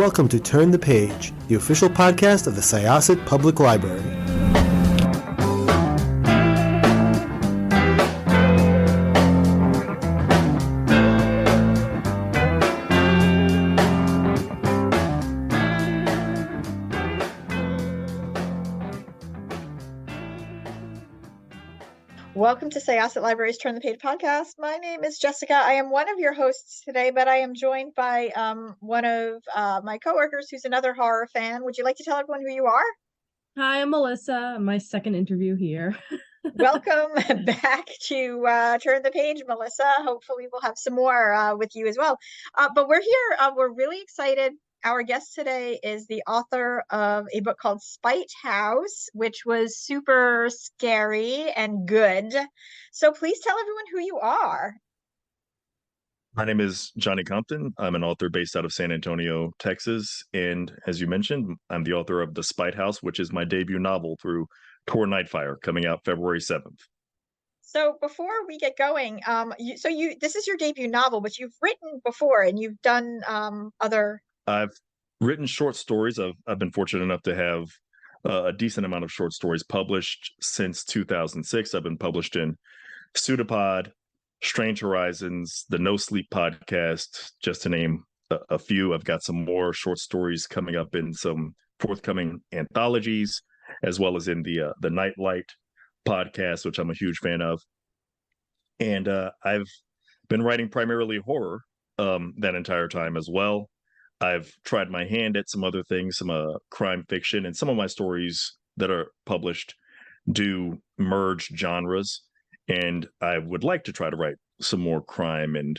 welcome to Turn the Page, the official podcast of the Syosset Public Library. Welcome to Syosset Library's Turn the Page podcast. My name is Jessica. I am one of your hosts today, but I am joined by one of my coworkers who's another horror fan. Would you like to tell everyone who you are? Hi, I'm Melissa. My second interview here. Welcome back to Turn the Page, Melissa. Hopefully we'll have some more with you as well. But we're here. We're really excited. Our guest today is the author of a book called Spite House, which was super scary and good. So please tell everyone who you are. My name is Johnny Compton. I'm an author based out of San Antonio, Texas. And as you mentioned, I'm the author of The Spite House, which is my debut novel through Tor Nightfire, coming out February 7th. So before we get going, this is your debut novel, but you've written before and you've done other... I've written short stories. I've been fortunate enough to have a decent amount of short stories published since 2006. I've been published in Pseudopod, Strange Horizons, the No Sleep podcast, just to name a few. I've got some more short stories coming up in some forthcoming anthologies, as well as in the Nightlight podcast, which I'm a huge fan of. And I've been writing primarily horror that entire time as well. I've tried my hand at some other things, some crime fiction, and some of my stories that are published do merge genres. And I would like to try to write some more crime and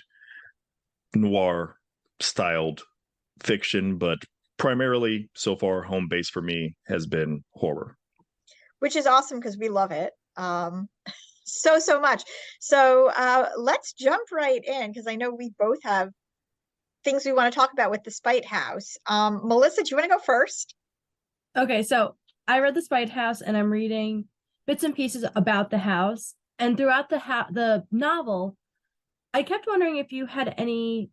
noir styled fiction, but primarily so far home base for me has been horror. Which is awesome because we love it so much. So let's jump right in because I know we both have things we want to talk about with the Spite House. Melissa, do you want to go first? Okay, so I read the Spite House and I'm reading bits and pieces about the house. And throughout the novel, I kept wondering if you had any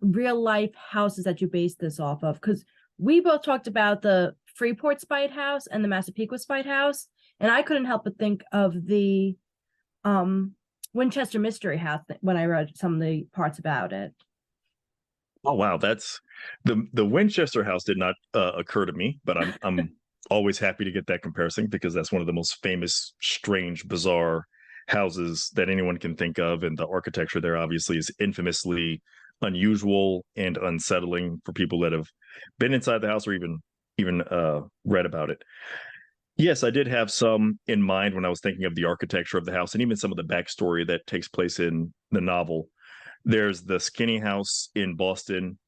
real life houses that you based this off of, because we both talked about the Freeport Spite House and the Massapequa Spite House, and I couldn't help but think of the Winchester Mystery House when I read some of the parts about it. Oh wow, that's the Winchester House did not occur to me, but I'm always happy to get that comparison because that's one of the most famous, strange, bizarre houses that anyone can think of, and the architecture there obviously is infamously unusual and unsettling for people that have been inside the house or even read about it. Yes, I did have some in mind when I was thinking of the architecture of the house and even some of the backstory that takes place in the novel. There's the Skinny House in Boston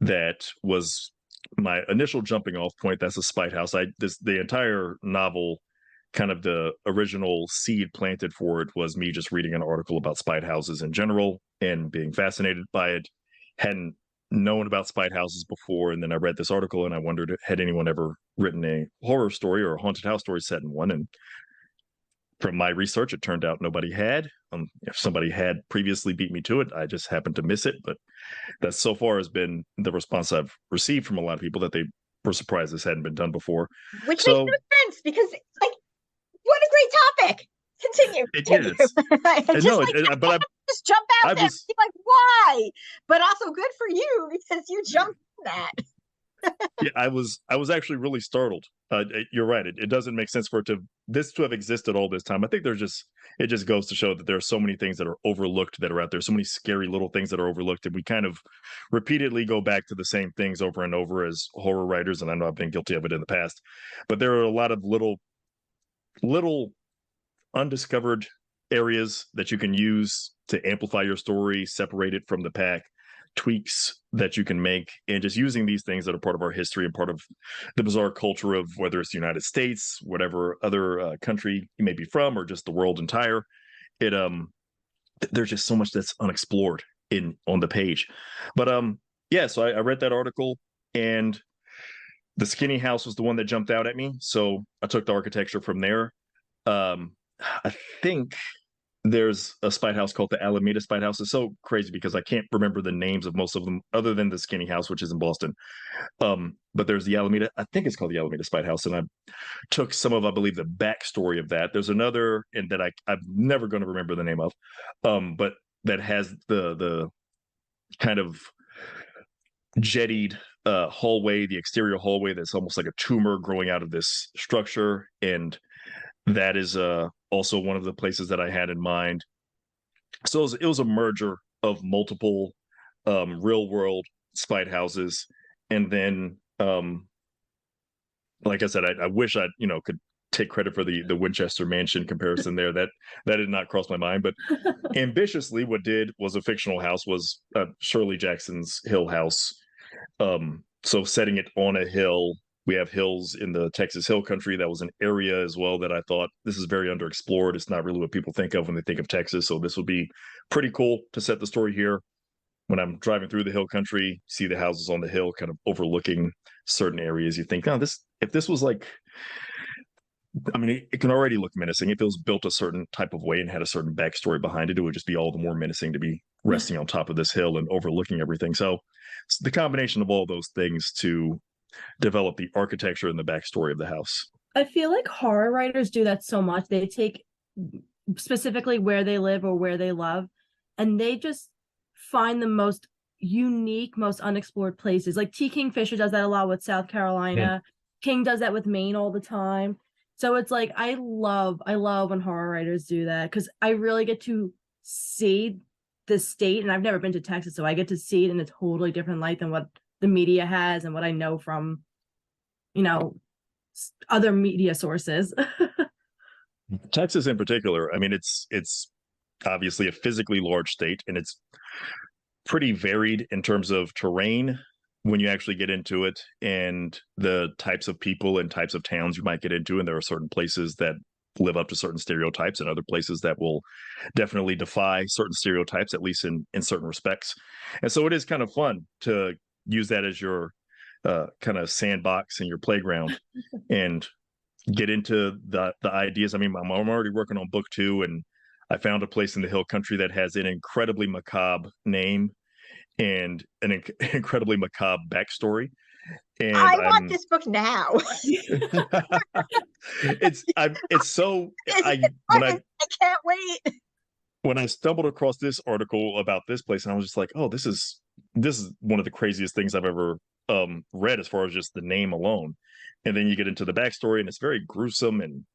that was my initial jumping off point. That's a Spite House. The entire novel, kind of the original seed planted for it was me just reading an article about Spite Houses in general and being fascinated by it. Hadn't known about Spite Houses before, and then I read this article and I wondered, had anyone ever written a horror story or a haunted house story set in one? And from my research, it turned out nobody had. If somebody had previously beat me to it, I just happened to miss it. But that so far has been the response I've received from a lot of people, that they were surprised this hadn't been done before. Which makes no sense because, like, what a great topic. Continue. Is. But just jump out there. Like, why? But also good for you because you jumped in that. Yeah, I was actually really startled. You're right. It doesn't make sense for this to have existed all this time. I think it just goes to show that there are so many things that are overlooked that are out there, so many scary little things that are overlooked, and we kind of repeatedly go back to the same things over and over as horror writers. And I know I've been guilty of it in the past, but there are a lot of little undiscovered areas that you can use to amplify your story, separate it from the pack, tweaks that you can make, and just using these things that are part of our history and part of the bizarre culture of whether it's the United States, whatever other country you may be from, or just the world entire. There's just so much that's unexplored on the page. But so I read that article, and the Skinny House was the one that jumped out at me, so I took the architecture from there. I think there's a spite house called the Alameda Spite House. It's so crazy because I can't remember the names of most of them other than the Skinny House, which is in Boston. But there's the Alameda, I think it's called the Alameda Spite House, and I took some of, I believe, the backstory of that. There's another, and that I'm never going to remember the name of, but that has the kind of jettied hallway, the exterior hallway that's almost like a tumor growing out of this structure, and that is also one of the places that I had in mind. So it was a merger of multiple real world spite houses, and then like I said, I wish I could take credit for the Winchester Mansion comparison there. That did not cross my mind, but ambitiously, what did was a fictional house was Shirley Jackson's Hill House. So setting it on a hill. We have hills in the Texas Hill Country. That was an area as well that I thought this is very underexplored. It's not really what people think of when they think of Texas. So this would be pretty cool to set the story here. When I'm driving through the Hill Country, see the houses on the hill kind of overlooking certain areas. You think, oh, if this was like, I mean, it can already look menacing. If it was built a certain type of way and had a certain backstory behind it, it would just be all the more menacing to be resting on top of this hill and overlooking everything. So it's the combination of all those things to develop the architecture and the backstory of the house. I feel like horror writers do that so much. They take specifically where they live or where they love, and they just find the most unique, most unexplored places. Like T. Kingfisher does that a lot with South Carolina. Yeah. King does that with Maine all the time. So it's like I love when horror writers do that, because I really get to see the state, and I've never been to Texas, so I get to see it in a totally different light than what the media has and what I know from, other media sources. Texas in particular, I mean, it's obviously a physically large state, and it's pretty varied in terms of terrain when you actually get into it, and the types of people and types of towns you might get into. And there are certain places that live up to certain stereotypes, and other places that will definitely defy certain stereotypes, at least in certain respects. And so it is kind of fun to use that as your kind of sandbox and your playground and get into the ideas. I mean, I'm already working on book 2, and I found a place in the Hill Country that has an incredibly macabre name and an incredibly macabre backstory. And I want this book now. it's so I can't wait. When I stumbled across this article about this place, and I was just like, oh, this is one of the craziest things I've ever read as far as just the name alone. And then you get into the backstory, and it's very gruesome,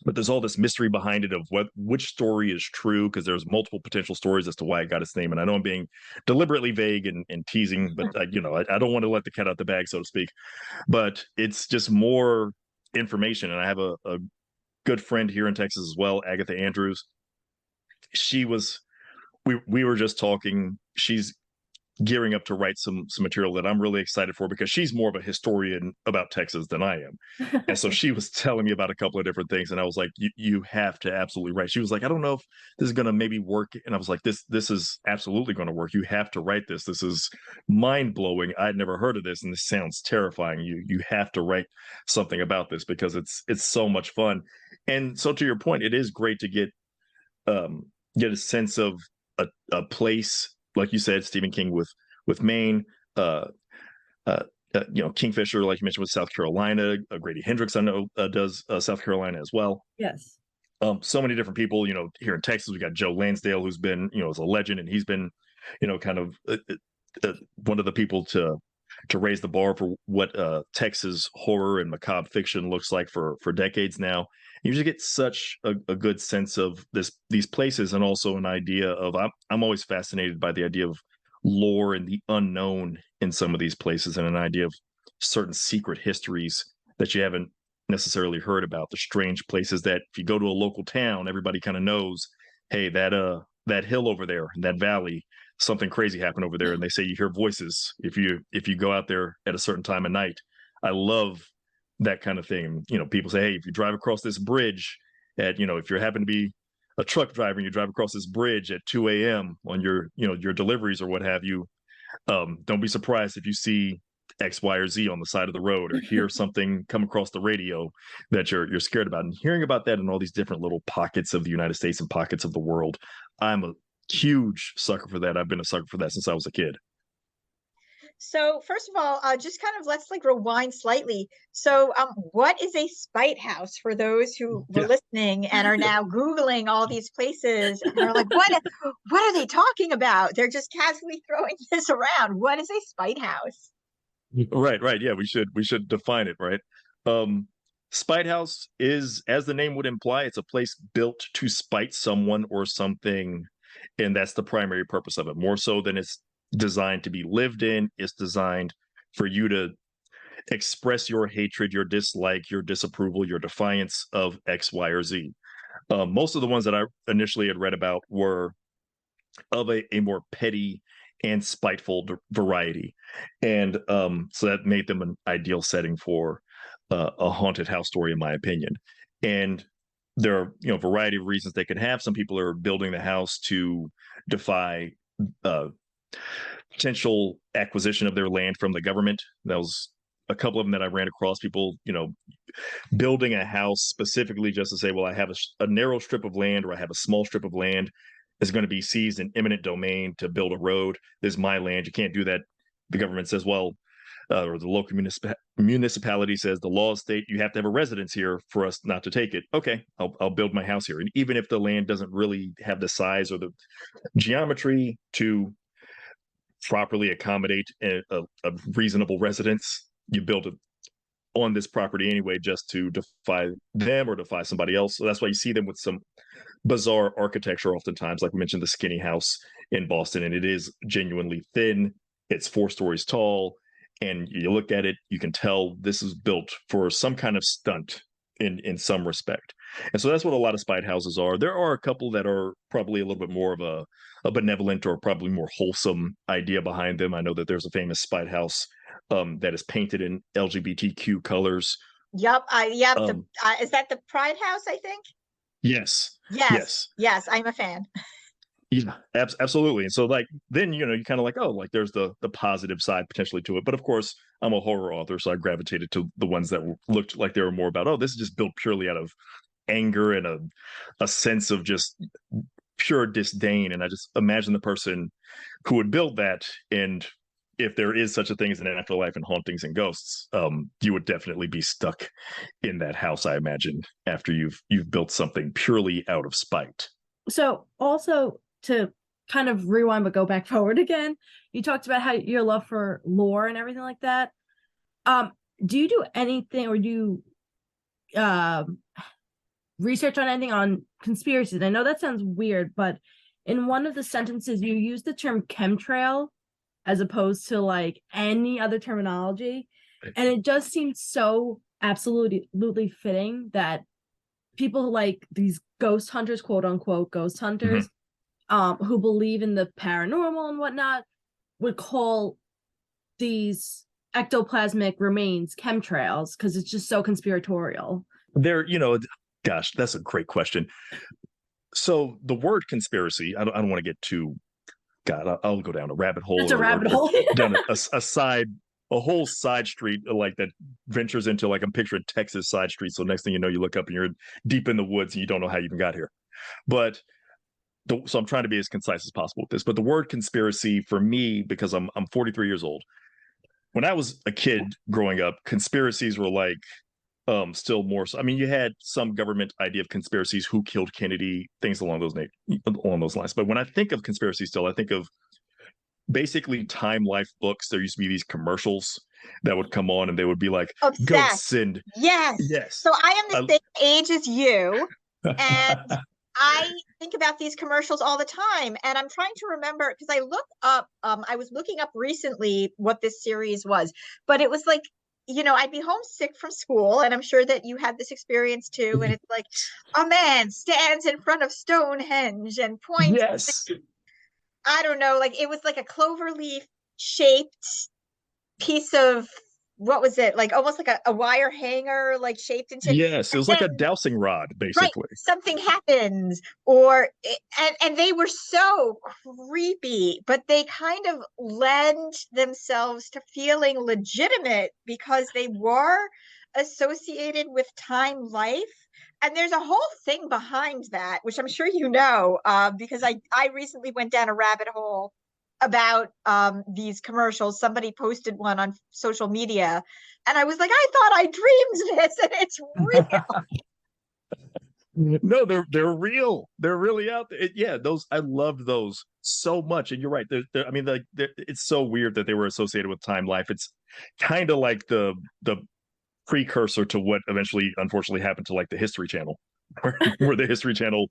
but there's all this mystery behind it of which story is true, because there's multiple potential stories as to why it got its name. And I know I'm being deliberately vague and teasing, but I don't want to let the cat out the bag, so to speak. But it's just more information. And I have a good friend here in Texas as well, Agatha Andrews. We were just talking. She's gearing up to write some material that I'm really excited for, because she's more of a historian about Texas than I am. And so she was telling me about a couple of different things, and I was like, you have to absolutely write. She was like, I don't know if this is going to maybe work. And I was like, this is absolutely going to work. You have to write this. This is mind blowing. I'd never heard of this, and this sounds terrifying. You have to write something about this, because it's so much fun. And so to your point, it is great to get a sense of a place, like you said, Stephen King with Maine, Kingfisher, like you mentioned, with South Carolina. Grady Hendrix, I know, does South Carolina as well. Yes. So many different people. Here in Texas, we got Joe Lansdale, who's been, is a legend, and he's been, kind of one of the people to raise the bar for what Texas horror and macabre fiction looks like for decades now. You just get such a good sense of these places, and also an idea of I'm always fascinated by the idea of lore and the unknown in some of these places, and an idea of certain secret histories that you haven't necessarily heard about. The strange places that if you go to a local town, everybody kind of knows, hey, that hill over there, that valley, something crazy happened over there, and they say you hear voices if you go out there at a certain time of night. I love that kind of thing. People say, hey, if you drive across this bridge at, if you happen to be a truck driver and you drive across this bridge at 2 a.m. on your deliveries or what have you, don't be surprised if you see X, Y, or Z on the side of the road, or hear something come across the radio that you're scared about. And hearing about that in all these different little pockets of the United States and pockets of the world, I'm a huge sucker for that. I've been a sucker for that since I was a kid. So first of all, just kind of let's like rewind slightly. So what is a spite house for those who were Yeah. listening and are now Googling all these places and are like, what are they talking about? They're just casually throwing this around. What is a spite house? Right. Yeah, we should define it, right? Spite house is, as the name would imply, it's a place built to spite someone or something, and that's the primary purpose of it. More so than it's designed to be lived in, it's designed for you to express your hatred, your dislike, your disapproval, your defiance of X, Y, or Z. Most of the ones that I initially had read about were of a more petty and spiteful variety. And so that made them an ideal setting for a haunted house story, in my opinion. And there are, a variety of reasons they could have. Some people are building the house to defy potential acquisition of their land from the government. That was a couple of them that I ran across. People, building a house specifically just to say, well, I have a narrow strip of land, or I have a small strip of land is going to be seized in eminent domain to build a road. This is my land. You can't do that. The government says, well, or the local municipality says the law state you have to have a residence here for us not to take it. Okay, I'll build my house here. And even if the land doesn't really have the size or the geometry to properly accommodate a reasonable residence, you build it on this property anyway, just to defy them or defy somebody else. So that's why you see them with some bizarre architecture oftentimes, like we mentioned, the skinny house in Boston, and it is genuinely thin. It's 4 stories tall, and you look at it, you can tell this is built for some kind of stunt in some respect. And so that's what a lot of spite houses are. There are a couple that are probably a little bit more of a benevolent or probably more wholesome idea behind them. I know that there's a famous spite house that is painted in LGBTQ colors. Yep. Is that the Pride House, I think? Yes. Yes, I'm a fan. Yeah, absolutely. And so like then you kind of like, oh, like there's the positive side potentially to it. But of course, I'm a horror author, so I gravitated to the ones that looked like they were more about, oh, this is just built purely out of anger and a sense of just pure disdain. And I just imagine the person who would build that, and if there is such a thing as an afterlife and hauntings and ghosts, you would definitely be stuck in that house, I imagine, after you've built something purely out of spite. So also, to kind of rewind but go back forward again, you talked about how your love for lore and everything like that. Do you do anything, or do you research on anything on conspiracies? I know that sounds weird, but in one of the sentences you use the term chemtrail as opposed to like any other terminology, and it just seems so absolutely fitting that people like these ghost hunters, quote unquote ghost hunters, who believe in the paranormal and whatnot, would call these ectoplasmic remains chemtrails because it's just so conspiratorial. Gosh, that's a great question. So the word conspiracy, I don't want to get too, God, I'll go down a rabbit hole. It's a rabbit hole. Down a whole side street like that ventures into, like, I'm picturing Texas side street. So next thing you know, you look up and you're deep in the woods and you don't know how you even got here. But so I'm trying to be as concise as possible with this. But the word conspiracy for me, because I'm 43 years old. When I was a kid growing up, conspiracies were like still more so. I mean, you had some government idea of conspiracies, who killed Kennedy, things along those lines. But when I think of conspiracy still, I think of basically Time Life books. There used to be these commercials that would come on and they would be like, Obsessed. Ghosts and yes. So I am the same age as you, and I think about these commercials all the time, and I'm trying to remember, because I was looking up recently what this series was, but it was like, I'd be homesick from school, and I'm sure that you had this experience too. And it's like, a man stands in front of Stonehenge and points. Yes. I don't know, like it was like a clover leaf shaped piece of what was it? Like almost like a wire hanger, like shaped into, Yes, it and was like a then dowsing rod, right, basically. something happens, or and they were so creepy, but they kind of lend themselves to feeling legitimate because they were associated with time life. And there's a whole thing behind that, which I'm sure you know, because I recently went down a rabbit hole about these commercials. Somebody posted one on social media, and I was like, I thought I dreamed this, and it's real. No, they're real. They're really out there. Yeah, those I loved those so much. And you're right. I mean, like, it's so weird that they were associated with Time Life. It's kind of like the precursor to what eventually, unfortunately, happened to like the History Channel, where the History Channel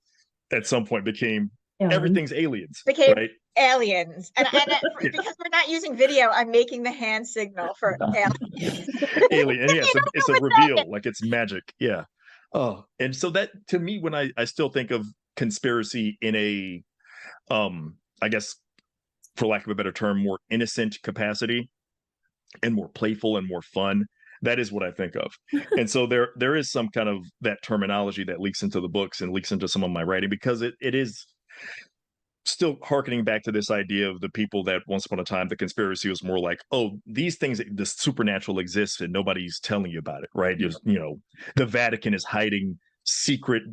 at some point became Aliens. everything's aliens, Became right? aliens, and Yeah, because we're not using video, I'm making the hand signal for aliens. alien. And You yes, don't it's know a what that is. reveal, like it's magic. Yeah. Oh, and so that to me, when I still think of conspiracy in a I guess for lack of a better term, more innocent capacity and more playful and more fun. That is what I think of. And so there is some kind of that terminology that leaks into the books and leaks into some of my writing because it is still harkening back to this idea of the people that once upon a time the conspiracy was more like, oh, these things, the supernatural exists and nobody's telling you about it, right? You know, the Vatican is hiding secret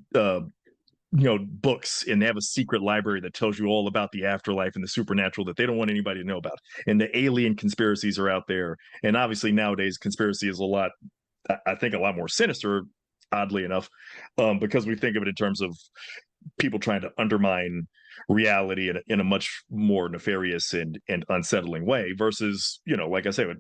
books, and they have a secret library that tells you all about the afterlife and the supernatural that they don't want anybody to know about, and the alien conspiracies are out there. And obviously nowadays conspiracy is a lot, I think, a lot more sinister, oddly enough, because we think of it in terms of people trying to undermine reality in a much more nefarious and unsettling way versus, like I say, with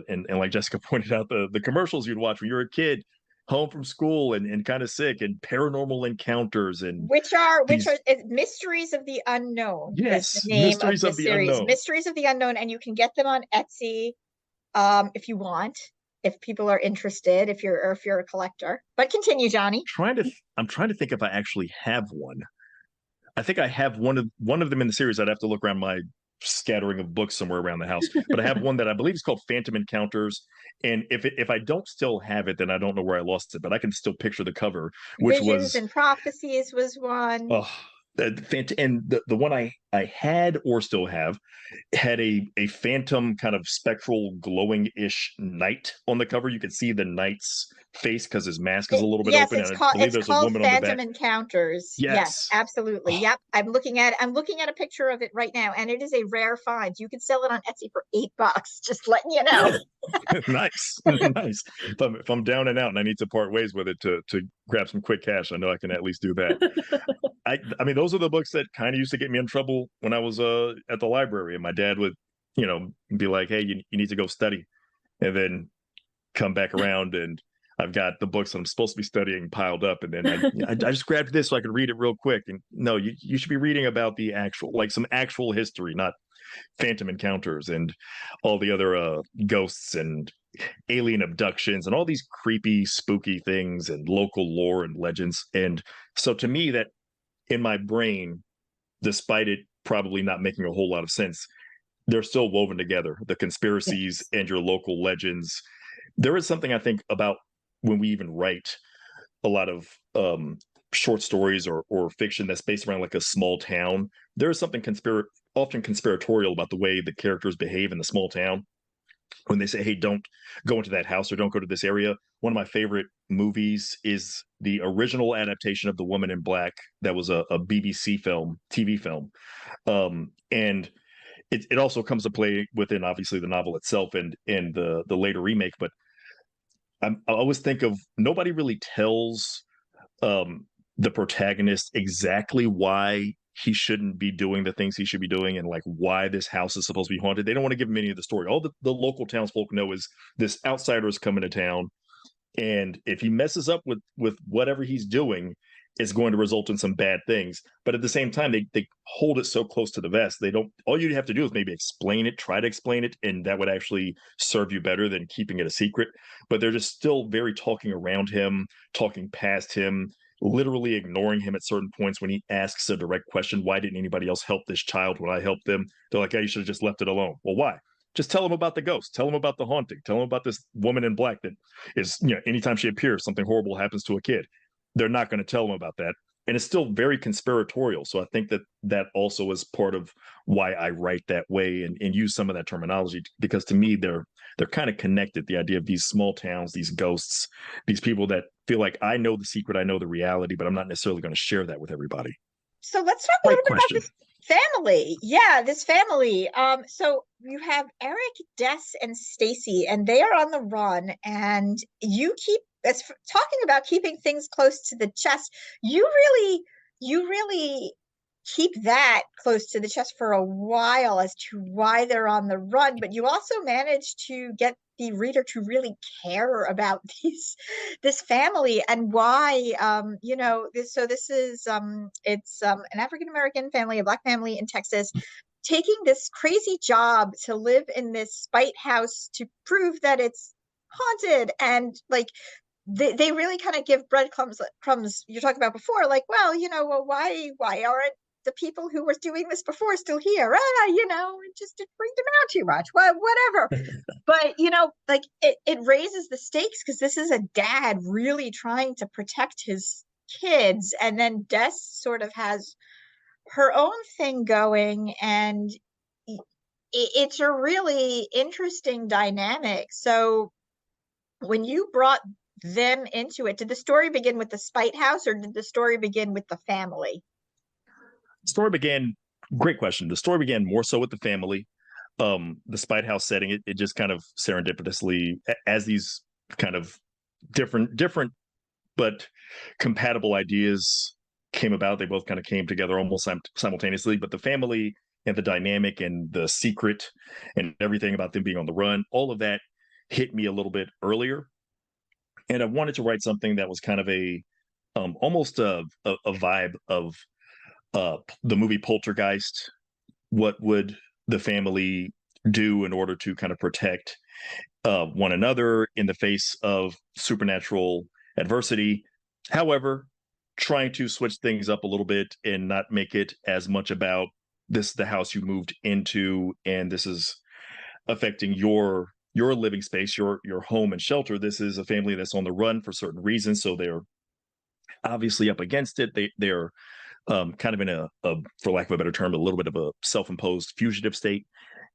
and like Jessica pointed out, the commercials you'd watch when you were a kid, home from school and kind of sick, and paranormal encounters and Which are these, Mysteries of the Unknown is the yes, name of mysteries the of the series. unknown. Mysteries of the Unknown, and you can get them on Etsy, if you want, if people are interested, if you're a collector. But continue, Johnny. I'm trying to think if I actually have one. I think I have one of them in the series. I'd have to look around my scattering of books somewhere around the house, but I have one that I believe is called Phantom Encounters. And if I don't still have it, then I don't know where I lost it, but I can still picture the cover, which Visions was, and Prophecies was one. oh, and the one I had or still have had a phantom kind of spectral glowing-ish knight on the cover. You could see the knight's face because his mask is a little bit Yes, open, and I believe it's there's a called woman on the Phantom back. Encounters. Yes, Yes. absolutely. Oh, Yep. I'm looking at a picture of it right now, and it is a rare find. You can sell it on Etsy for $8, just letting you know. oh, nice, nice. If I'm down and out and I need to part ways with it to grab some quick cash, I know I can at least do that. I mean, those are the books that kind of used to get me in trouble when I was at the library, and my dad would, be like, "Hey, you need to go study," and then come back around, and I've got the books that I'm supposed to be studying piled up, and then I just grabbed this so I could read it real quick. And no, you should be reading about the actual, like, some actual history, not Phantom Encounters and all the other ghosts and alien abductions and all these creepy, spooky things and local lore and legends. And so to me, that in my brain, despite it probably not making a whole lot of sense, they're still woven together. The conspiracies Yes. and your local legends. There is something I think about when we even write a lot of short stories or fiction that's based around like a small town. There is something often conspiratorial about the way the characters behave in the small town when they say, "Hey, don't go into that house or don't go to this area." One of my favorite movies is the original adaptation of The Woman in Black. That was a BBC film, TV film, and it also comes to play within obviously the novel itself and the later remake. But I always think of, nobody really tells the protagonist exactly why he shouldn't be doing the things he should be doing, and like why this house is supposed to be haunted. They don't want to give him any of the story. All the local townsfolk know is this outsider is coming to town, and if he messes up with whatever he's doing, it's going to result in some bad things. But at the same time, they hold it so close to the vest. They don't, all you have to do is maybe explain it, try to explain it, and that would actually serve you better than keeping it a secret. But they're just still very talking around him, talking past him, literally ignoring him at certain points when he asks a direct question. Why didn't anybody else help this child when I helped them? They're like, "Hey, you should have just left it alone." Well, why? just tell them about the ghost, tell them about the haunting, tell them about this woman in black that is, anytime she appears, something horrible happens to a kid. They're not going to tell them about that. And it's still very conspiratorial. So I think that also is part of why I write that way and use some of that terminology, because to me, they're kind of connected. The idea of these small towns, these ghosts, these people that feel like I know the secret, I know the reality, but I'm not necessarily going to share that with everybody. So let's talk a little bit about this family. Yeah, this family. So you have Eric, Des, and Stacy, and they are on the run, and you keep talking about keeping things close to the chest. You really keep that close to the chest for a while as to why they're on the run, but you also manage to get the reader to really care about this family and why this is it's an African-American family, a Black family in Texas, taking this crazy job to live in this spite house to prove that it's haunted. And like they really kind of give breadcrumbs you're talking about before, like, well, why aren't the people who were doing this before still here? It just didn't bring them out too much. Whatever. But like it raises the stakes because this is a dad really trying to protect his kids, and then Des sort of has her own thing going, and it's a really interesting dynamic. So when you brought them into it, did the story begin with the spite house, or did the story begin with the family? Story began, great question. The story began more so with the family. The spite house setting, it just kind of serendipitously, as these kind of different but compatible ideas came about, they both kind of came together almost simultaneously. But the family and the dynamic and the secret and everything about them being on the run, all of that hit me a little bit earlier. And I wanted to write something that was kind of almost a vibe of the movie Poltergeist. What would the family do in order to kind of protect one another in the face of supernatural adversity? However, trying to switch things up a little bit and not make it as much about this the house you moved into and this is affecting your living space, your home and shelter. This is a family that's on the run for certain reasons, so they're obviously up against it. They're kind of in a, for lack of a better term, a little bit of a self-imposed fugitive state,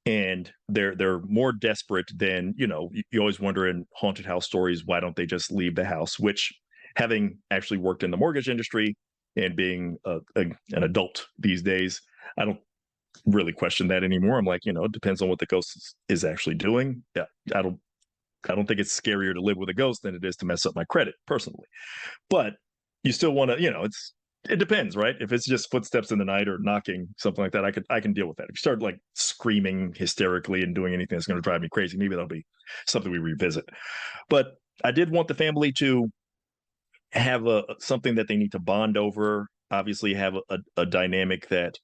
and they're more desperate than you always wonder in haunted house stories, why don't they just leave the house? Which, having actually worked in the mortgage industry and being an adult these days, I don't really question that anymore. I'm like, it depends on what the ghost is actually doing. Yeah, I don't think it's scarier to live with a ghost than it is to mess up my credit personally. But you still want to, it depends, right? If it's just footsteps in the night or knocking, something like that, I can deal with that. If you start like screaming hysterically and doing anything that's going to drive me crazy, maybe that'll be something we revisit. But I did want the family to have something that they need to bond over, obviously have a dynamic that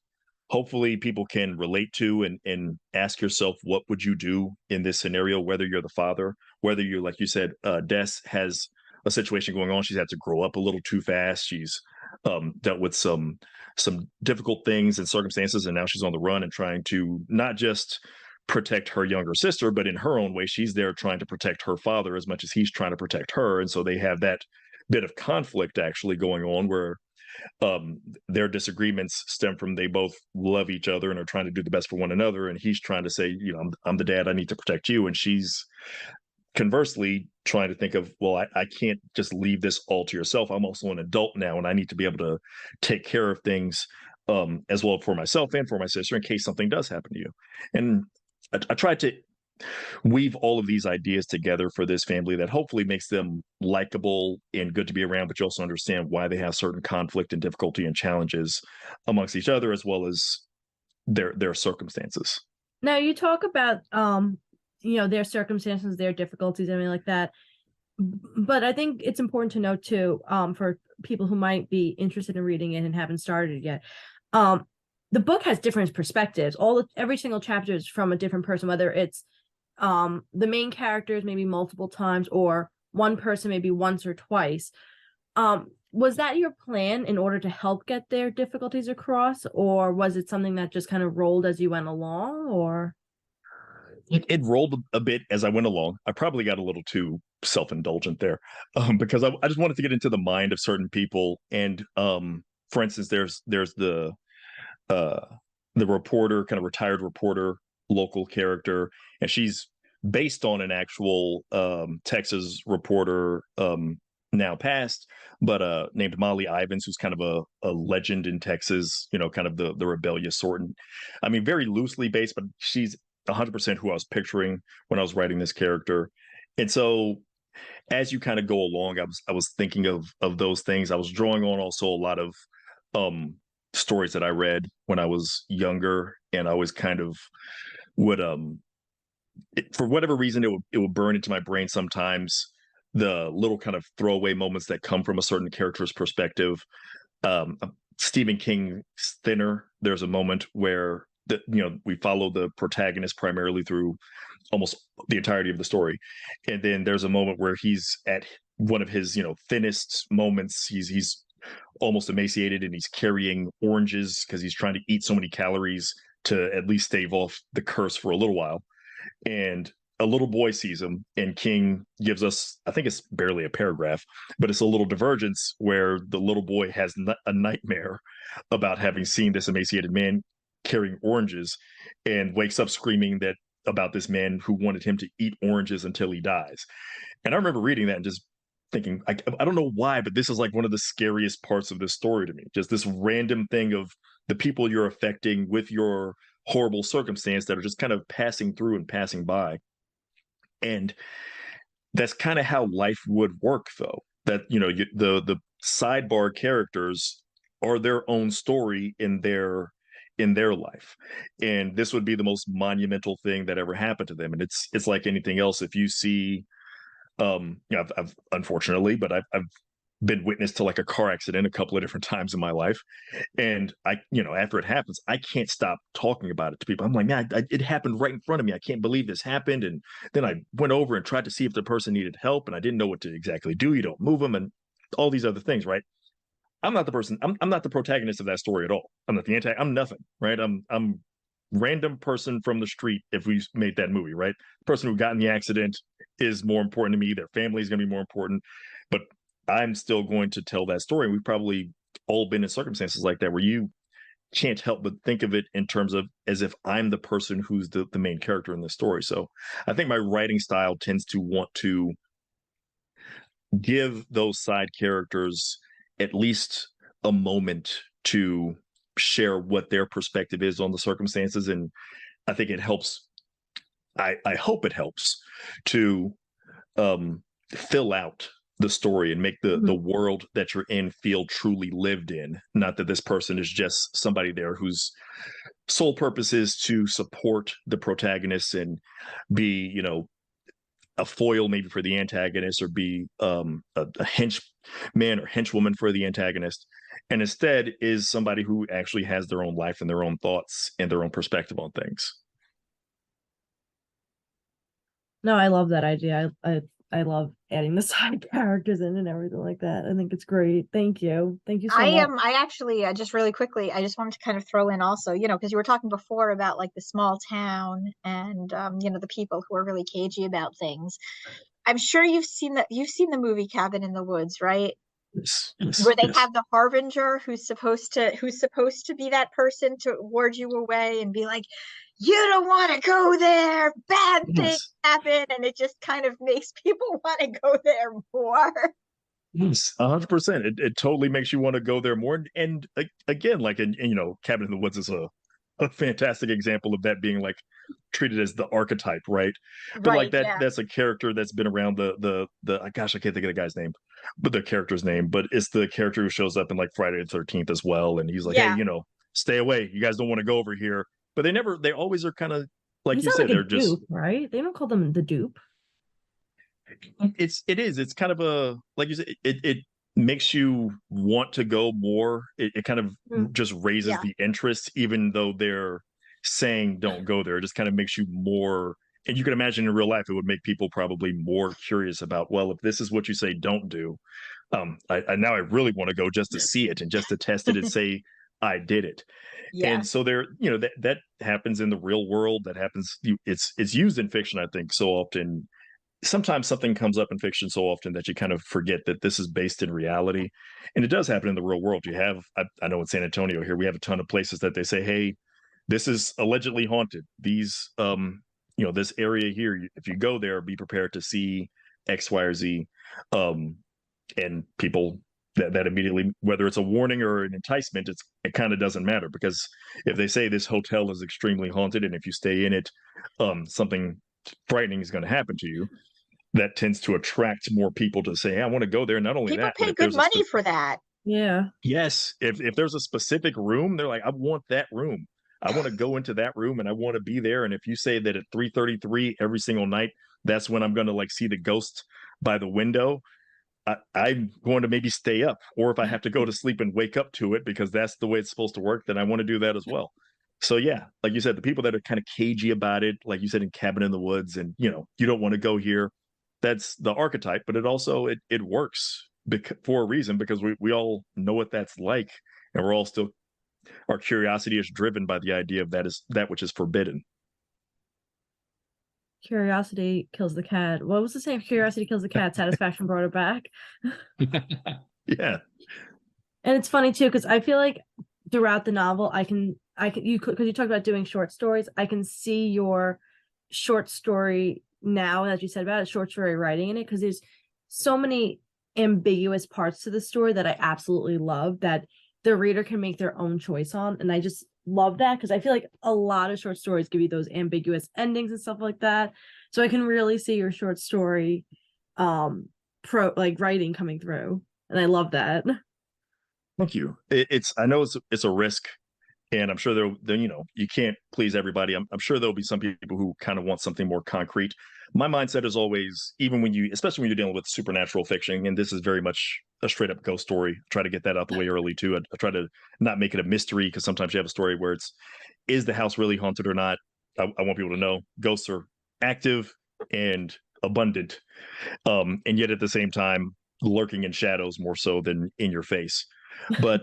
hopefully people can relate to, and ask yourself, what would you do in this scenario, whether you're the father, whether you're, like you said, Des has a situation going on. She's had to grow up a little too fast. She's dealt with some difficult things and circumstances, and now she's on the run and trying to not just protect her younger sister, but in her own way, she's there trying to protect her father as much as he's trying to protect her. And so they have that bit of conflict actually going on, where their disagreements stem from they both love each other and are trying to do the best for one another, and he's trying to say, I'm the dad, I need to protect you, and she's conversely trying to think of, well, I can't just leave this all to yourself. I'm also an adult now, and I need to be able to take care of things as well for myself and for my sister in case something does happen to you. And I tried to weave all of these ideas together for this family that hopefully makes them likable and good to be around, but you also understand why they have certain conflict and difficulty and challenges amongst each other, as well as their circumstances. Now you talk about their circumstances, their difficulties, everything like that. But I think it's important to note too, for people who might be interested in reading it and haven't started yet. The book has different perspectives. Every single chapter is from a different person, whether it's the main characters maybe multiple times or one person maybe once or twice. Was that your plan in order to help get their difficulties across, or was it something that just kind of rolled as you went along? Or it rolled a bit as I went along. I probably got a little too self-indulgent there, because I just wanted to get into the mind of certain people. And for instance, there's uh, the reporter, kind of retired reporter, local character, and she's based on an actual Texas reporter, now passed, but named Molly Ivins, who's kind of a legend in Texas, kind of the rebellious sort. And I mean, very loosely based, but she's 100% who I was picturing when I was writing this character. And so as you kind of go along, I was thinking of those things. I was drawing on also a lot of um stories that I read when I was younger, and I always kind of would for whatever reason it would burn into my brain sometimes, the little kind of throwaway moments that come from a certain character's perspective. Stephen King's Thinner, there's a moment where we follow the protagonist primarily through almost the entirety of the story, and then there's a moment where he's at one of his thinnest moments. He's almost emaciated, and he's carrying oranges because he's trying to eat so many calories to at least stave off the curse for a little while. And a little boy sees him, and King gives us, I think it's barely a paragraph, but it's a little divergence where the little boy has a nightmare about having seen this emaciated man carrying oranges, and wakes up screaming that about this man who wanted him to eat oranges until he dies. And I remember reading that and just thinking, I don't know why, but this is like one of the scariest parts of this story to me. Just this random thing of the people you're affecting with your horrible circumstance that are just kind of passing through and passing by. And that's kind of how life would work, though. That the sidebar characters are their own story in their life, and this would be the most monumental thing that ever happened to them. And it's like anything else. If you see, I've unfortunately, but I've been witness to like a car accident a couple of different times in my life, and after it happens, I can't stop talking about it to people. I'm like, man, it happened right in front of me. I can't believe this happened. And then I went over and tried to see if the person needed help, and I didn't know what to exactly do. You don't move them, and all these other things, right? I'm not the person. I'm not the protagonist of that story at all. I'm not the anti. I'm nothing, right? I'm random person from the street. If we made that movie, right? The person who got in the accident is more important to me. Their family is going to be more important, but I'm still going to tell that story. We've probably all been in circumstances like that where you can't help but think of it in terms of as if I'm the person who's the main character in the story. So I think my writing style tends to want to give those side characters at least a moment to share what their perspective is on the circumstances. And I think it helps. I hope it helps to fill out the story and make the world that you're in feel truly lived in. Not that this person is just somebody there whose sole purpose is to support the protagonist and be, a foil maybe for the antagonist, or be a henchman or henchwoman for the antagonist, and instead is somebody who actually has their own life and their own thoughts and their own perspective on things. No, I love that idea. I love adding the side characters in and everything like that. I think it's great. Thank you. Thank you so much. I actually just really quickly, I just wanted to kind of throw in also, because you were talking before about like the small town and the people who are really cagey about things. I'm sure you've seen the movie Cabin in the Woods, right? Yes, Where they yes. have the harbinger who's supposed to be that person to ward you away and be like, you don't want to go there, bad things happen, and it just kind of makes people want to go there more. Yes, 100%. It totally makes you want to go there more. And again, like Cabin in the Woods is a fantastic example of that being like treated as the archetype, right? But like that's a character that's been around the gosh, I can't think of the guy's name, but the character's name, but it's the character who shows up in like Friday the 13th as well. And he's like, hey, stay away. You guys don't want to go over here. But they always are kind of like He's you not said, like they're a just dupe, right? They don't call them the dupe. It's kind of a, like you said, it makes you want to go more. It kind of just raises the interest, even though they're saying don't go there. It just kind of makes you more, and you can imagine in real life it would make people probably more curious about, well, if this is what you say don't do, I now I really want to go just to see it and just to test it and say, I did it. Yeah. And so there, that happens in the real world. That happens. It's used in fiction, I think, so often. Sometimes something comes up in fiction so often that you kind of forget that this is based in reality. And it does happen in the real world. I know in San Antonio here, we have a ton of places that they say, hey, this is allegedly haunted. These, this area here, if you go there, be prepared to see X, Y, or Z. And people that immediately, whether it's a warning or an enticement, it kind of doesn't matter, because if they say this hotel is extremely haunted and if you stay in it, something frightening is going to happen to you, that tends to attract more people to say, hey, I want to go there. Not only People that, but pay if good there's money for that. Yeah. yes, if there's a specific room, they're like, I want that room. I want to go into that room and I want to be there. And if you say that at 3:33 every single night, that's when I'm going to like see the ghost by the window, I'm going to maybe stay up. Or if I have to go to sleep and wake up to it because that's the way it's supposed to work, then I want to do that as well. So yeah, like you said, the people that are kind of cagey about it, like you said, in Cabin in the Woods, and you don't want to go here. That's the archetype, but it works for a reason, because we all know what that's like, and we're all still, our curiosity is driven by the idea of that which is forbidden. Curiosity kills the cat. What was the saying? Curiosity kills the cat. Satisfaction brought it back. Yeah. And it's funny too, because I feel like throughout the novel, because you talked about doing short stories, I can see your short story now, as you said about it, short story writing in it, because there's so many ambiguous parts to the story that I absolutely love that the reader can make their own choice on. And I just love that, because I feel like a lot of short stories give you those ambiguous endings and stuff like that. So I can really see your short story writing coming through. And I love that. Thank you. I know it's a risk, and I'm sure you can't please everybody. I'm sure there'll be some people who kind of want something more concrete. My mindset is always, even especially when you're dealing with supernatural fiction, and this is very much a straight up ghost story. I try to get that out the way early too. I try to not make it a mystery, because sometimes you have a story where is the house really haunted or not? I want people to know ghosts are active and abundant, and yet at the same time lurking in shadows more so than in your face. But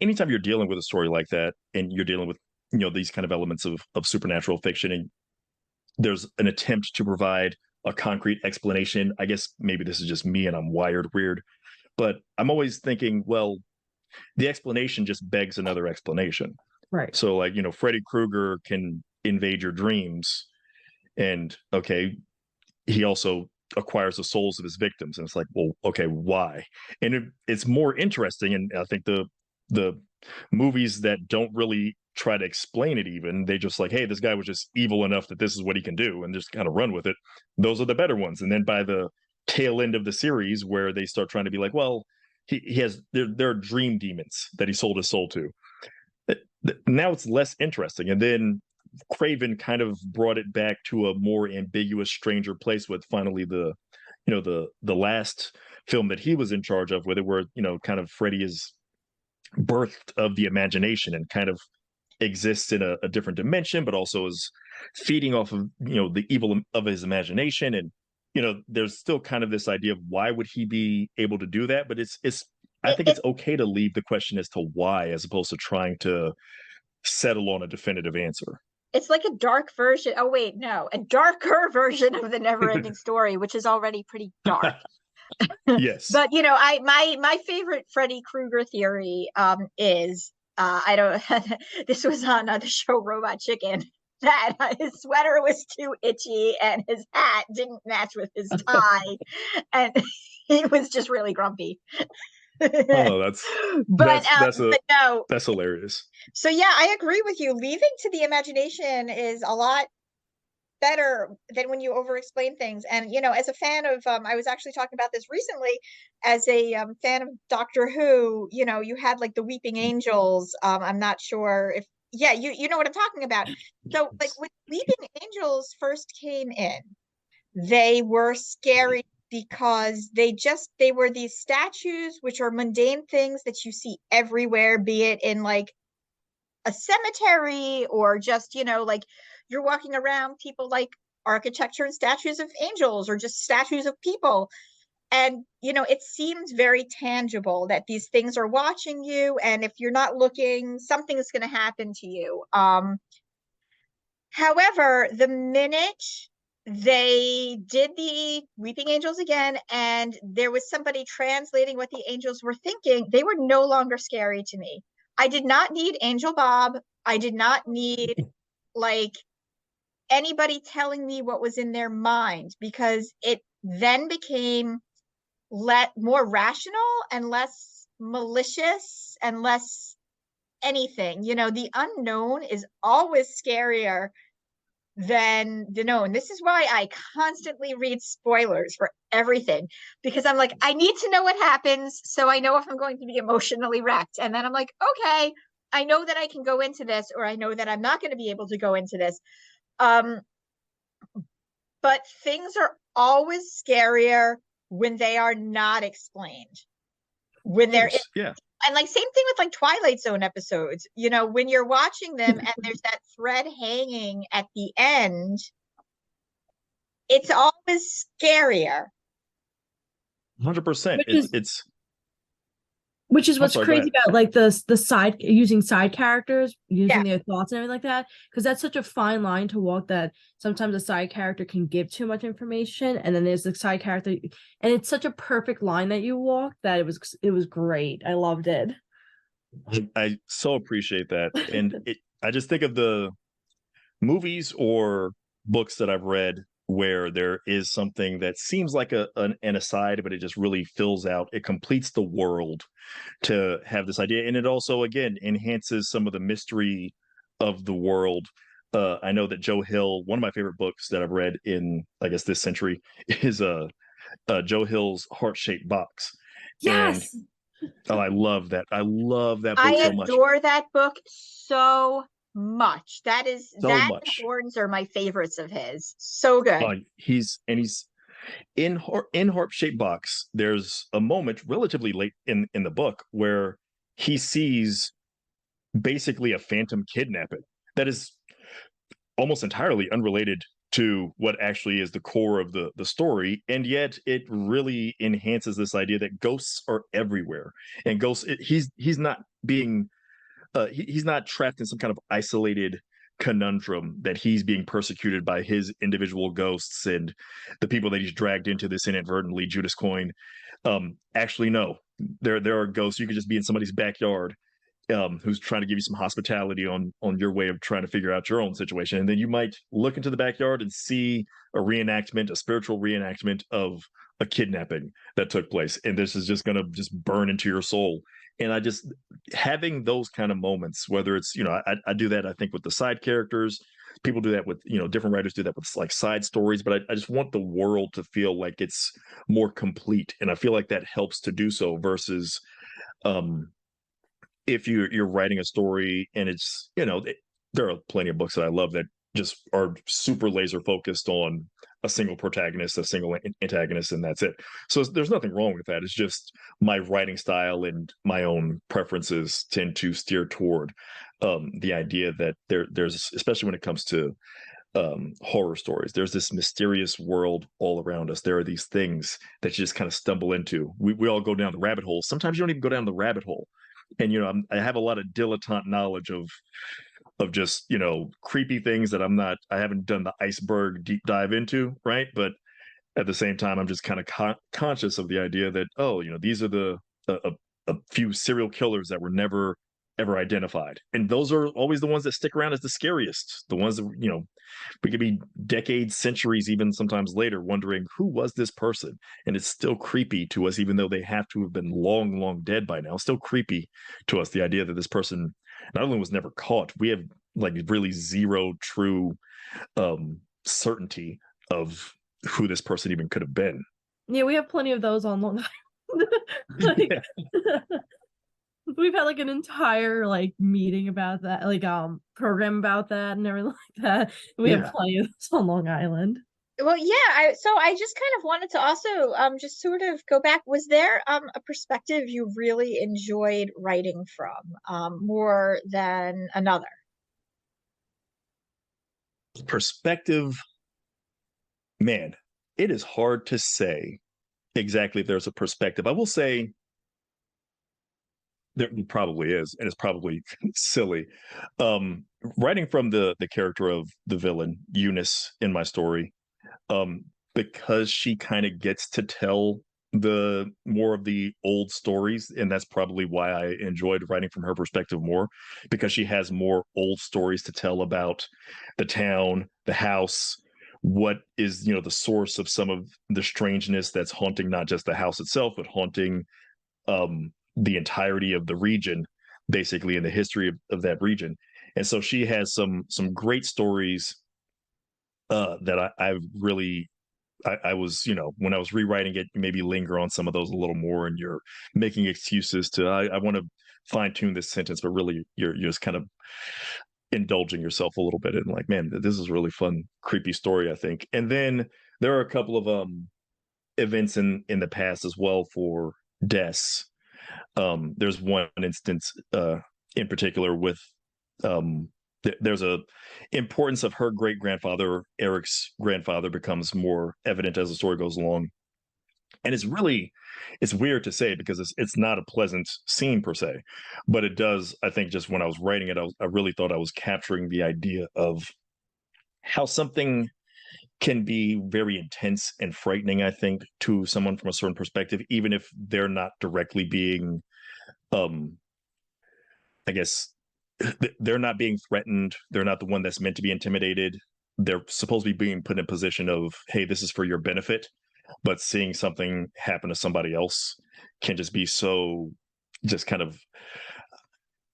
anytime you're dealing with a story like that, and you're dealing with these kind of elements of supernatural fiction, and there's an attempt to provide a concrete explanation, I guess maybe this is just me and I'm wired weird, but I'm always thinking, well, the explanation just begs another explanation. Right. So like, Freddy Krueger can invade your dreams, and okay, he also acquires the souls of his victims, and it's like, well, okay, why? And it's more interesting, and I think the movies that don't really try to explain it, even, they just like, hey, this guy was just evil enough that this is what he can do, and just kind of run with it. Those are the better ones. And then by the tail end of the series, where they start trying to be like, well, there are dream demons that he sold his soul to. Now it's less interesting. And then Craven kind of brought it back to a more ambiguous, stranger place with finally the last film that he was in charge of, with it, where kind of Freddy is birthed of the imagination and kind of exists in a different dimension, but also is feeding off of the evil of his imagination. And there's still kind of this idea of why would he be able to do that, but I think it's okay to leave the question as to why, as opposed to trying to settle on a definitive answer. It's like a dark version. Oh wait, no, a darker version of the never-ending story, which is already pretty dark. Yes. But my favorite Freddy Krueger theory is I don't this was on the show Robot Chicken, that his sweater was too itchy and his hat didn't match with his tie, and he was just really grumpy. Oh, but no, that's hilarious. So yeah, I agree with you. Leaving to the imagination is a lot better than when you over explain things. And as a fan of I was actually talking about this recently, as a fan of Doctor Who, you had like the Weeping Angels. I'm not sure if you know what I'm talking about. So like when Weeping Angels first came in, they were scary because they were these statues, which are mundane things that you see everywhere, be it in like a cemetery or just like you're walking around, people like architecture and statues of angels or just statues of people. And, you know, it seems very tangible that these things are watching you, and if you're not looking, something is going to happen to you. However, the minute they did the Weeping Angels again, and there was somebody translating what the angels were thinking, they were no longer scary to me. I did not need Angel Bob. I did not need like anybody telling me what was in their mind, because it then became more rational and less malicious and less anything. You know, the unknown is always scarier than the known. This is why I constantly read spoilers for everything, because I'm like, I need to know what happens so I know if I'm going to be emotionally wrecked. And then I'm like, okay, I know that I can go into this, or I know that I'm not going to be able to go into this. But things are always scarier when they are not explained. When they're Yeah. And like same thing with like Twilight Zone episodes, you know, when you're watching them and there's that thread hanging at the end, it's always scarier. 100%. Which is It's which is I'm what's sorry, go crazy ahead. about like the side using side characters, Yeah. using their thoughts and everything like that, because that's such a fine line to walk, that sometimes a side character can give too much information, and then there's the side character, and it's such a perfect line that you walk that it was great. I loved it. I so appreciate that. And I just think of the movies or books that I've read where there is something that seems like an aside, but it just really fills out, it completes the world to have this idea. And it also, again, enhances some of the mystery of the world. I know that Joe Hill, one of my favorite books that I've read in, I guess, this century is Joe Hill's Heart-Shaped Box. And Yes. oh, I love that. I love that book I so much. adore that book so much. That So and much. Horns are my favorites of his. So good. He's in Harp Shaped Box. There's a moment relatively late in the book where he sees basically a phantom kidnapping that is almost entirely unrelated to what actually is the core of the story, and yet it really enhances this idea that ghosts are everywhere. And he's not being he's not trapped in some kind of isolated conundrum that he's being persecuted by his individual ghosts and the people that he's dragged into this inadvertently. Judas Coin. Actually, no, there are ghosts. You could just be in somebody's backyard, who's trying to give you some hospitality on your way of trying to figure out your own situation, and then you might look into the backyard and see a spiritual reenactment of a kidnapping that took place, and this is just going to just burn into your soul. And I just having those kind of moments, whether it's, I do that, I think, with the side characters. People do that with, different writers do that with like side stories, but I just want the world to feel like it's more complete, and I feel like that helps to do so versus um if you're writing a story and it's, there are plenty of books that I love that just are super laser focused on a single protagonist, a single antagonist, and that's it. So there's nothing wrong with that. It's just my writing style and my own preferences tend to steer toward the idea that there's, especially when it comes to horror stories, there's this mysterious world all around us. There are these things that you just kind of stumble into. We all go down the rabbit hole. Sometimes you don't even go down the rabbit hole. And I have a lot of dilettante knowledge of just, creepy things that I haven't done the iceberg deep dive into, right? But at the same time, I'm just kind of conscious of the idea that, oh, these are a few serial killers that were never ever identified, and those are always the ones that stick around as the scariest, the ones that, we could be decades, centuries, even sometimes later, wondering who was this person. And it's still creepy to us, even though they have to have been long, long dead by now. Still creepy to us, the idea that this person not only was never caught, we have like really zero true certainty of who this person even could have been. Yeah, we have plenty of those on Long Island. Like, we've had like an entire like meeting about that, like program about that and everything like that. We have plenty of this on Long Island. Well, yeah, so I just kind of wanted to also just sort of go back. Was there a perspective you really enjoyed writing from more than another? Perspective, man, it is hard to say. exactly if there's a perspective. I will say there probably is, and it's probably silly. Writing from the character of the villain, Eunice, in my story, um, because she kind of gets to tell the more of the old stories, and that's probably why I enjoyed writing from her perspective more, because she has more old stories to tell about the town, the house, what is, you know, the source of some of the strangeness that's haunting not just the house itself, but haunting the entirety of the region, basically, in the history of that region. And so she has some great stories that I really I was, you know, when I was rewriting it, maybe linger on some of those a little more, and you're making excuses to I want to fine tune this sentence, but really you're just kind of indulging yourself a little bit and like, man, this is a really fun, creepy story, I think. And then there are a couple of events in the past as well for deaths. There's one instance in particular with there's a importance of her great grandfather, Eric's grandfather, becomes more evident as the story goes along, and it's weird to say because it's not a pleasant scene per se, but it does. I think just when I was writing it, I really thought I was capturing the idea of how something can be very intense and frightening, I think, to someone from a certain perspective, even if they're not directly being um I guess they're not being threatened. They're not the one that's meant to be intimidated. They're supposed to be being put in a position of, hey, this is for your benefit. But seeing something happen to somebody else can just be so, just kind of,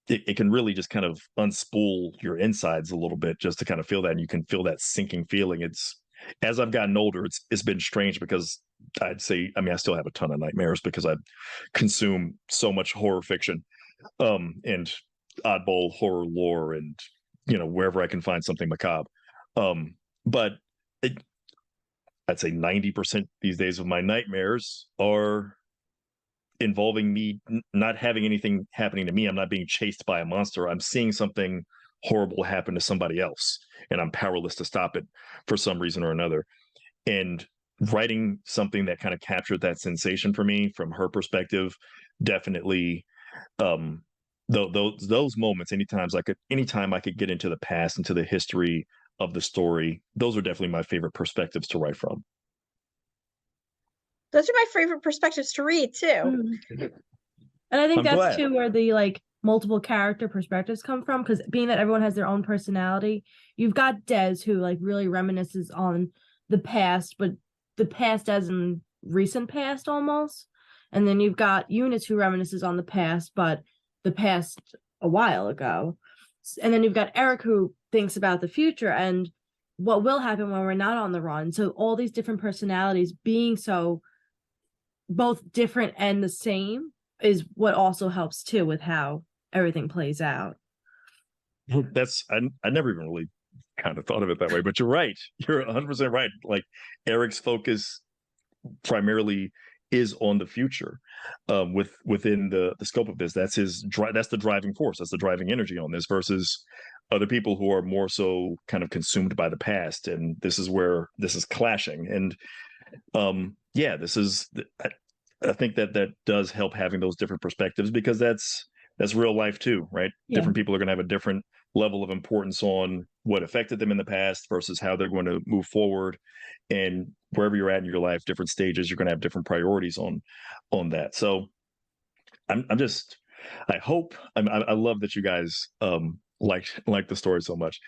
it can really just kind of unspool your insides a little bit just to kind of feel that. And you can feel that sinking feeling. It's, as I've gotten older, it's been strange because I'd say, I mean, I still have a ton of nightmares because I consume so much horror fiction and oddball horror lore, and you know, wherever I can find something macabre. But it, I'd say 90% these days of my nightmares are involving me not having anything happening to me. I'm not being chased by a monster. I'm seeing something horrible happen to somebody else, and I'm powerless to stop it for some reason or another. And writing something that kind of captured that sensation for me from her perspective definitely um those moments, anytime I could get into the past, into the history of the story, those are definitely my favorite perspectives to write from. Those are my favorite perspectives to read too. Mhm. And I think I'm that's glad. too where the like multiple character perspectives come from, because being that everyone has their own personality, you've got Des who like really reminisces on the past, but the past as in recent past almost. And then you've got Eunice who reminisces on the past, but the past a while ago. And then you've got Eric who thinks about the future and what will happen when we're not on the run. So all these different personalities being so both different and the same is what also helps too with how everything plays out. That's I never even really kind of thought of it that way, but you're right. You're 100% right. Like Eric's focus primarily is on the future, within the scope of this. That's that's the driving force. That's the driving energy on this versus other people who are more so kind of consumed by the past. And this is where this is clashing. And yeah, I think that does help having those different perspectives, because that's real life too, right? Yeah. Different people are going to have a different level of importance on what affected them in the past versus how they're going to move forward. And wherever you're at in your life, different stages, you're going to have different priorities on that. So I'm just, I hope, I love that you guys like the story so much,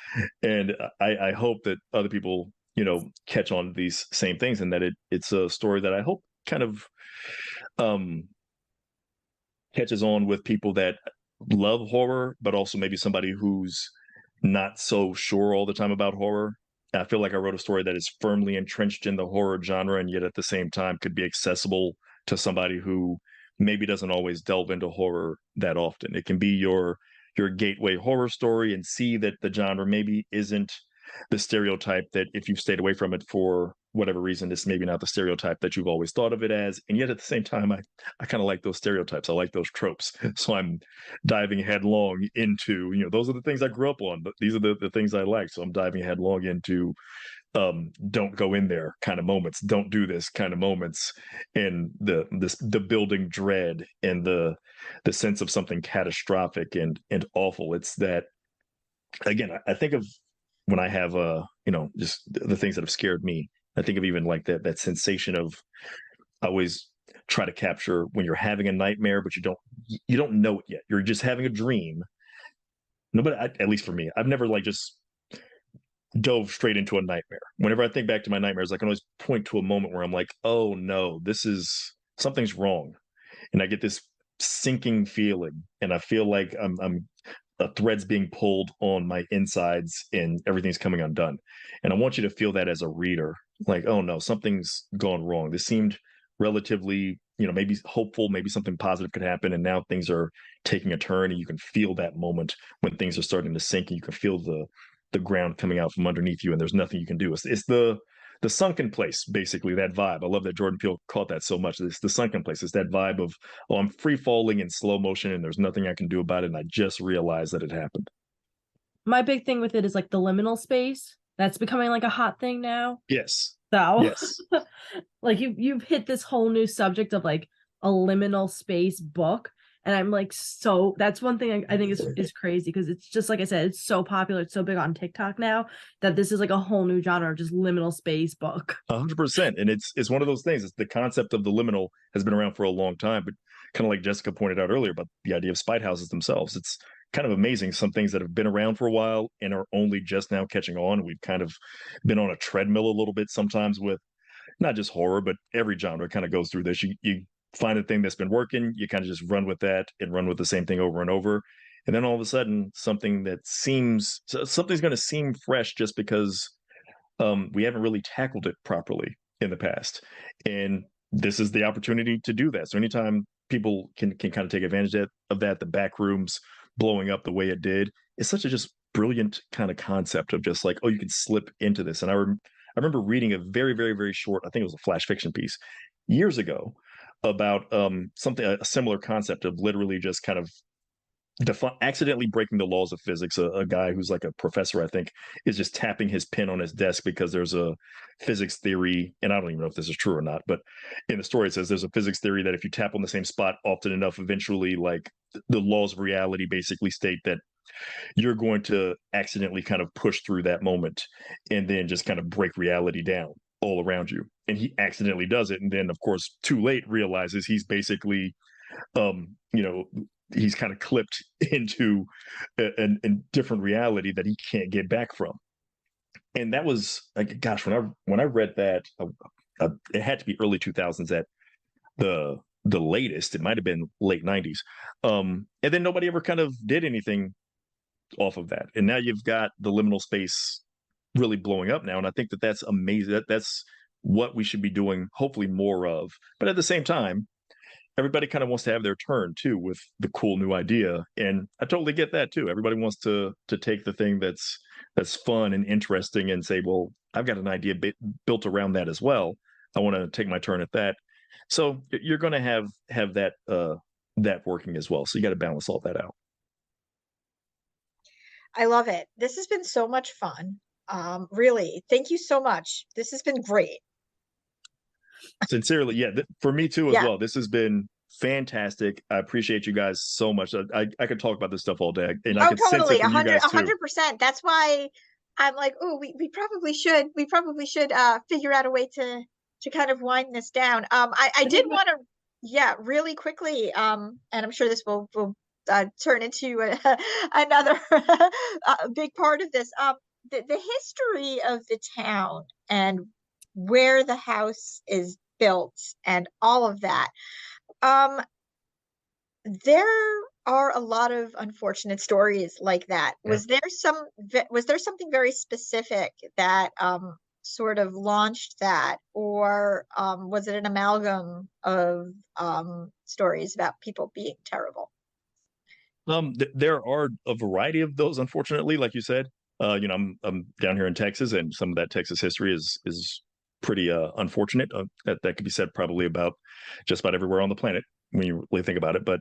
and I hope that other people, you know, catch on to these same things, and that it's a story that I hope kind of um catches on with people that love horror, but also maybe somebody who's not so sure all the time about horror. I feel like I wrote a story that is firmly entrenched in the horror genre, and yet at the same time could be accessible to somebody who maybe doesn't always delve into horror that often. It can be your gateway horror story, and see that the genre maybe isn't the stereotype, that if you've stayed away from it for whatever reason, it's maybe not the stereotype that you've always thought of it as. And yet at the same time, I kind of like those stereotypes. I like those tropes. So I'm diving headlong into, you know, those are the things I grew up on, but these are the things I like. So I'm diving headlong into don't go in there kind of moments, don't do this kind of moments, and the building dread and the sense of something catastrophic and awful. It's that, again, I think of when I have just the things that have scared me. I think of even like that sensation of, I always try to capture when you're having a nightmare, but you don't know it yet. You're just having a dream. Nobody, at least for me, I've never like just dove straight into a nightmare. Whenever I think back to my nightmares, I can always point to a moment where I'm like, oh no, this is something's wrong. And I get this sinking feeling, and I feel like I'm a thread's being pulled on my insides and everything's coming undone. And I want you to feel that as a reader, like, oh no, something's gone wrong. This seemed relatively, maybe hopeful, maybe something positive could happen. And now things are taking a turn, and you can feel that moment when things are starting to sink, and you can feel the ground coming out from underneath you, and there's nothing you can do. It's the sunken place, basically, that vibe. I love that Jordan Peele caught that so much. It's the sunken place. It's that vibe of, oh, I'm free falling in slow motion and there's nothing I can do about it. And I just realized that it happened. My big thing with it is like the liminal space. That's becoming like a hot thing now. Yes. So Yes. like you've hit this whole new subject of like a liminal space book. And I'm like, so that's one thing I think is crazy, because it's just like I said, it's so popular, it's so big on TikTok now, that this is like a whole new genre of just liminal space book. 100%. And it's one of those things. It's the concept of the liminal has been around for a long time, but kind of like Jessica pointed out earlier about the idea of spite houses themselves. It's kind of amazing. Some things that have been around for a while and are only just now catching on. We've kind of been on a treadmill a little bit sometimes with not just horror, but every genre kind of goes through this. You find a thing that's been working, you kind of just run with that and run with the same thing over and over. And then all of a sudden, something's going to seem fresh just because we haven't really tackled it properly in the past. And this is the opportunity to do that. So anytime people can kind of take advantage of that, the back rooms blowing up the way it did, it's such a just brilliant kind of concept of just like, oh, you can slip into this. And I remember reading a very, very, very short, I think it was a flash fiction piece years ago about something, a similar concept of literally just kind of accidentally breaking the laws of physics. A guy who's like a professor, I think, is just tapping his pen on his desk because there's a physics theory, and I don't even know if this is true or not, but in the story it says there's a physics theory that if you tap on the same spot often enough, eventually like the laws of reality basically state that you're going to accidentally kind of push through that moment and then just kind of break reality down all around you. And he accidentally does it, and then of course too late realizes he's basically he's kind of clipped into a different reality that he can't get back from. And that was like, gosh, when I read that, it had to be early 2000s at the latest. It might have been late 90s. And then nobody ever kind of did anything off of that. And now you've got the liminal space really blowing up now. And I think that's amazing. That's what we should be doing, hopefully more of. But at the same time, everybody kind of wants to have their turn too with the cool new idea, and I totally get that too. Everybody wants to take the thing that's fun and interesting and say, well, I've got an idea built around that as well. I want to take my turn at that. So you're going to have that that working as well. So you got to balance all that out. I love it. This has been so much fun. Really, thank you so much. This has been great. Sincerely, yeah, for me too as Yeah. well. This has been fantastic. I appreciate you guys so much. I could talk about this stuff all day, and I can sense it from you guys too. 100%. That's why I'm like, oh, we probably should figure out a way to kind of wind this down. I did want to, yeah, really quickly, and I'm sure this will turn into another big part of this. The history of the town and where the house is built and all of that. There are a lot of unfortunate stories like that. Yeah. Was there something very specific that sort of launched that, or was it an amalgam of stories about people being terrible? There are a variety of those, unfortunately, like you said. I'm down here in Texas, and some of that Texas history is pretty unfortunate. That could be said probably about just about everywhere on the planet when you really think about it. But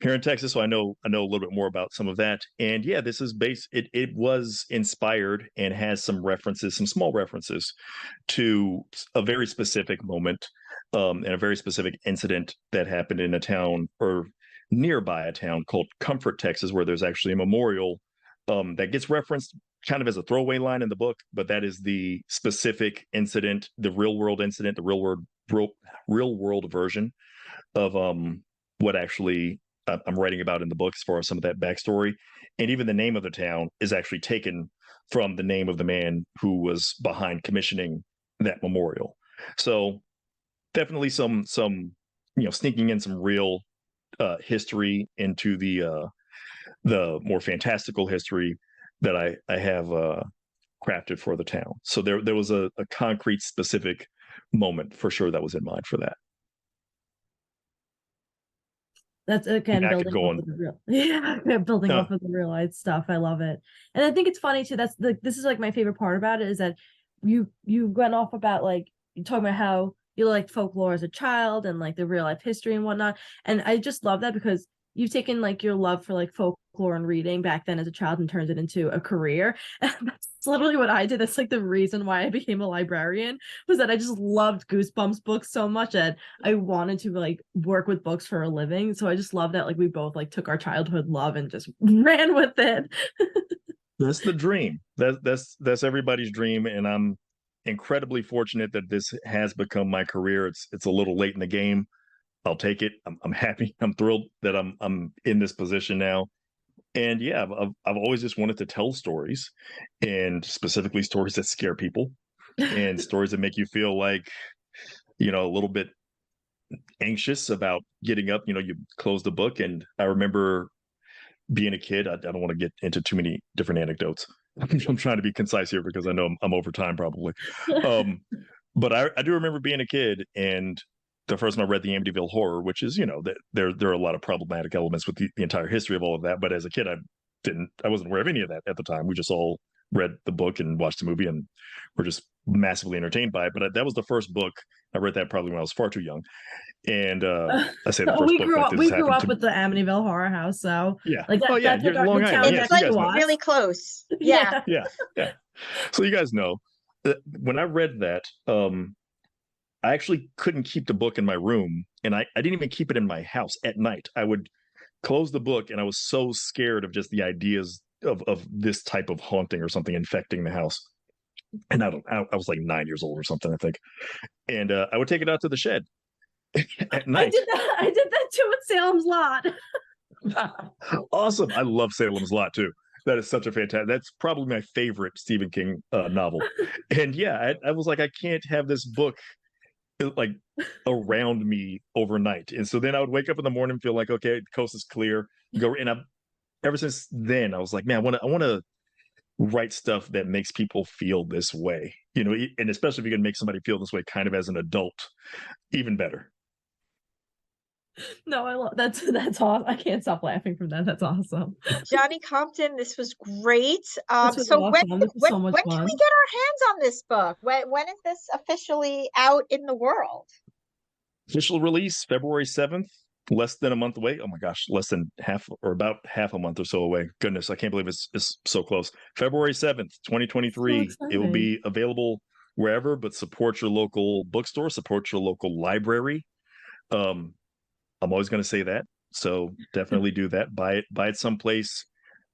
here in Texas, so I know a little bit more about some of that. And yeah, this is it was inspired and has some references, some small references to a very specific moment and a very specific incident that happened in a town or nearby a town called Comfort, Texas, where there's actually a memorial that gets referenced kind of as a throwaway line in the book, but that is the specific incident, the real world incident, the real world version of what actually I'm writing about in the book as far as some of that backstory. And even the name of the town is actually taken from the name of the man who was behind commissioning that memorial. So definitely some sneaking in some real history into the more fantastical history that I have crafted for the town. So there was a concrete, specific moment for sure that was in mind for that. That's again building off of the real, building off of the real life stuff. I love it, and I think it's funny too. This is like my favorite part about it is that you went off about like you talking about how you liked folklore as a child and like the real life history and whatnot, and I just love that because you've taken like your love for like folklore and reading back then as a child and turned it into a career. And that's literally what I did. That's like the reason why I became a librarian, was that I just loved Goosebumps books so much that I wanted to like work with books for a living. So I just love that like we both like took our childhood love and just ran with it. That's the dream. That's everybody's dream. And I'm incredibly fortunate that this has become my career. It's a little late in the game. I'll take it. I'm happy. I'm thrilled that I'm in this position now. And yeah, I've always just wanted to tell stories, and specifically stories that scare people and stories that make you feel like, a little bit anxious about getting up. You close the book, and I remember being a kid. I don't want to get into too many different anecdotes. I'm trying to be concise here because I know I'm over time probably. But I do remember being a kid, and the first time I read the Amityville Horror, which is, there are a lot of problematic elements with the entire history of all of that. But as a kid, I wasn't aware of any of that at the time. We just all read the book and watched the movie and were just massively entertained by it. But that was the first book. I read that probably when I was far too young. And I say the first we book. grew up with the Amityville Horror House. So yeah. like You're Long Island. It's like really close. Yeah. Yeah. So you guys know when I read that, I actually couldn't keep the book in my room, and I didn't even keep it in my house at night. I would close the book, and I was so scared of just the ideas of this type of haunting or something infecting the house. And I was like 9 years old or something, I think. And I would take it out to the shed at night. I did that too with Salem's Lot. Awesome. I love Salem's Lot too. That is such a fantastic. That's probably my favorite Stephen King novel. And yeah, I was like, I can't have this book like around me overnight. And so then I would wake up in the morning, feel like, okay, the coast is clear, go. And ever since then I was like, man, I want to write stuff that makes people feel this way, and especially if you can make somebody feel this way kind of as an adult, even better. No, I love that's awesome. I can't stop laughing from that. That's awesome. Johnny Compton, this was great. This was awesome. When This was so much can fun. we get our hands on this book? When is this officially out in the world? Official release February 7th, less than a month away. Oh my gosh, less than half or about half a month or so away. Goodness, I can't believe it's so close. February 7th, 2023. So it will be available wherever, but support your local bookstore, support your local library. I'm always going to say that. So definitely do that. Buy it someplace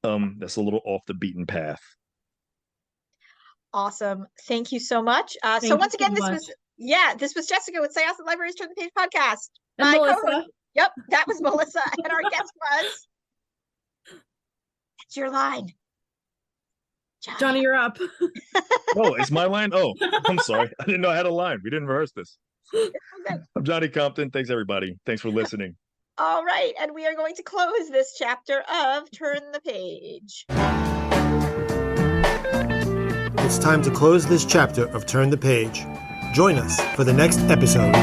that's a little off the beaten path. Awesome. Thank you so much. So once again, this was Jessica with Syosset Libraries Turn the Page podcast. And Melissa. Yep, that was Melissa. And our guest was, it's your line. Johnny, you're up. Oh, it's my line? Oh, I'm sorry. I didn't know I had a line. We didn't rehearse this. I'm Johnny Compton. Thanks, everybody. Thanks for listening. All right. And we are going to close this chapter of Turn the Page. It's time to close this chapter of Turn the Page. Join us for the next episode.